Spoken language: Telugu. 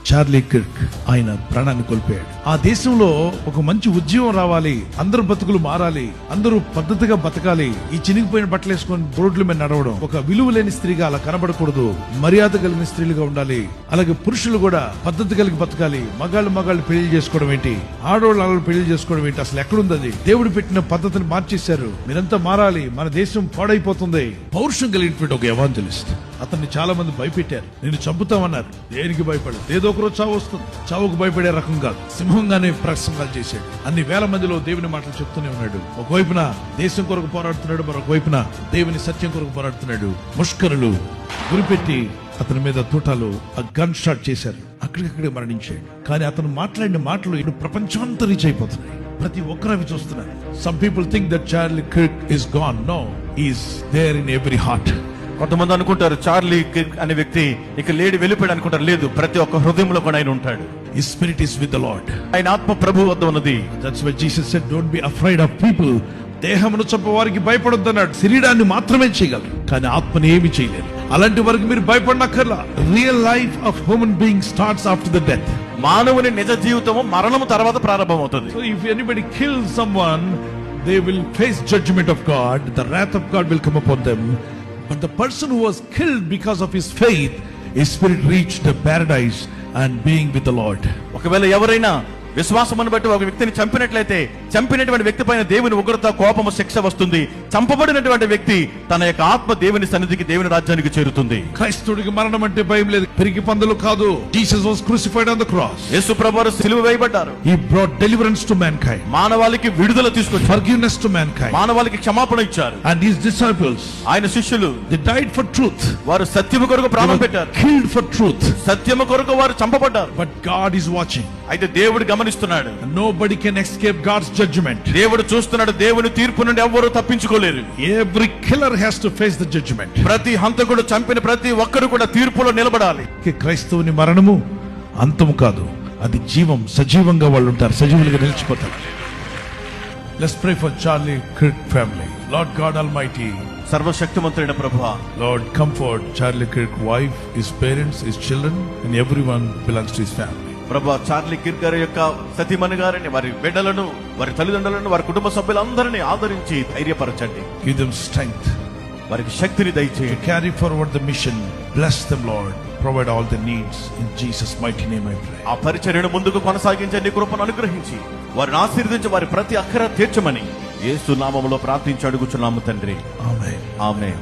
చార్లీ కిర్క్ ఆయన ప్రాణాన్ని కోల్పోయాడు. ఆ దేశంలో ఒక మంచి ఉద్యమం రావాలి, అందరూ బతుకులు మారాలి, అందరూ పద్ధతిగా బతకాలి. ఈ చినిగిపోయిన బట్టలు వేసుకొని రోడ్ల మీద నడవడం, ఒక విలువ లేని స్త్రీగా అలా కనబడకూడదు, మర్యాద కలిగిన స్త్రీలుగా ఉండాలి. అలాగే పురుషులు కూడా పద్ధతి కలిగి బతకాలి. మగాళ్ళు పెళ్లి చేసుకోవడం ఏంటి, ఆడవాళ్ళు పెళ్లి చేసుకోవడం ఏంటి, అసలు ఎక్కడుంది అది? దేవుడు పెట్టిన పద్ధతిని మార్చేశారు. మీరంతా మారాలి, మన దేశం పాడైపోతుంది. పౌరుషం కలిగినటువంటి ఒక ఎవాంజలిస్ట్, అతన్ని చాలా మంది భయపెట్టారు. నేను చంపుతామన్నారు. దేనికి భయపడదు, ఏదో ఒకరోజు చావు వస్తుంది. చావుకు భయపడే రకం కాదు, సింహంగానే ప్రసంగాలు చేశాడు. అన్ని వేల మందిలో దేవుని మాటలు చెప్తూనే ఉన్నాడు. ఒకవైపున దేశం కొరకు పోరాడుతున్నాడు, మరొక వైపున దేవుని సత్యం కొరకు పోరాడుతున్నాడు. ముష్కరులు గురిపెట్టి అతని మీద తూటాలు గన్ షాట్ చేశారు. అక్కడికక్కడే మరణించాడు. కానీ అతను మాట్లాడిన మాటలు ఇప్పుడు ప్రపంచమంతా రీచ్ అయిపోతున్నాయి. ప్రతి ఒక్కరు అవి చూస్తున్నారు. Some people think that Charlie Kirk is gone. No, he is there in every heart. కొంతమంది అనుకుంటారు చార్లీ కిర్క్ అనే వ్యక్తి ఇక లేడి వెళ్ళిపోయాడు అనుకుంటారు. లేదు, ప్రతి ఒక్క హృదయంలో కూడా ఆయన ఉంటాడు. His spirit is with the Lord. ఆయన ఆత్మ ప్రభు వద్ద ఉన్నది. That's why Jesus said, don't be afraid of people. దేహమును చంపవారికి భయపడొద్దు అన్నాడు. శరీరాన్ని మాత్రమే చేయగలరు, కానీ ఆత్మని ఏమి చేయలేరు. అలాంటి వరకు మీరు భయపడనక్కర్లా. Real life of human being starts after the death. మానవుని నిజ జీవితము మరణము తర్వాత ప్రారంభమవుతుంది. So if anybody kills someone, they will face judgment of God. The wrath of God will come upon them. But the person who was killed because of his faith, his spirit reached the paradise and being with the Lord. ఒకవేళ ఎవరైనా విశ్వాసమును బట్టి ఒక వ్యక్తిని చంపినట్లయితే చంపినటువంటి వ్యక్తి పైన దేవుని ఉగ్రత, కోపము, శిక్ష వస్తుంది. చంపబడినటువంటి వ్యక్తి తన యొక్క ఆత్మ దేవుని సన్నిధికి, దేవుని రాజ్యానికి చేరుతుంది. క్రైస్తవుడికి మరణం అంటే భయం లేదు, పెరిగి పందులు కాదు. Jesus was crucified on the cross. యేసు ప్రభువు సిలువ వేయబడ్డారు. He brought deliverance to mankind. మానవాళికి విడుదల తీసుకొచ్చారు. Forgiveness to mankind. మానవాళికి క్షమాపణ ఇచ్చారు. And his disciples, ఆయన శిష్యులు, they died for truth. వారు సత్యము కొరకు ప్రాణం పెట్టారు. Killed for truth. సత్యము కొరకు వారు చంపబడ్డారు. But God is watching. అయితే దేవుడు గమనిస్తున్నాడు. Nobody can escape God's judgment. దేవుడు చూస్తున్నాడు. దేవుని తీర్పు నుండి ఎవ్వరూ తప్పించుకోలేరు. Every killer has to face the judgment. ప్రతి హంతకుడు, చంపిన ప్రతి ఒక్కరు కూడా తీర్పులో నిలబడాలి. క్రైస్తవుని మరణము అంతము కాదు, అది జీవం. సజీవంగా వాళ్ళు ఉంటారు, సజీవులుగా నిలిచిపోతారు. Let's pray for Charlie Kirk family. Lord God Almighty, సర్వశక్తిమంతుడైన ప్రభువా, Lord, comfort Charlie Kirk wife, his parents, his children, and everyone belongs to his family. ప్రభువా, చార్లీ కిర్క్ గారి యొక్క సతీమణి గారిని, వారి బిడ్డలను, వారి తల్లిదండ్రులను, వారి కుటుంబ సభ్యులందరినీ ఆదరించి ధైర్యపరచండి. Give them strength, వారికి శక్తిని దయచేయండి. carry forward the mission. Bless them, Lord. Provide all their needs. In Jesus' mighty name I pray. ఆ పరిచర్యను ముందుకు కొనసాగించే నీ కృపను అనుగ్రహించి వారిని ఆశీర్వదించి వారి ప్రతి అక్కర తీర్చమని యేసు నామములో ప్రార్థించి అడుగుచున్నాము తండ్రి. Amen. ఆమేన్.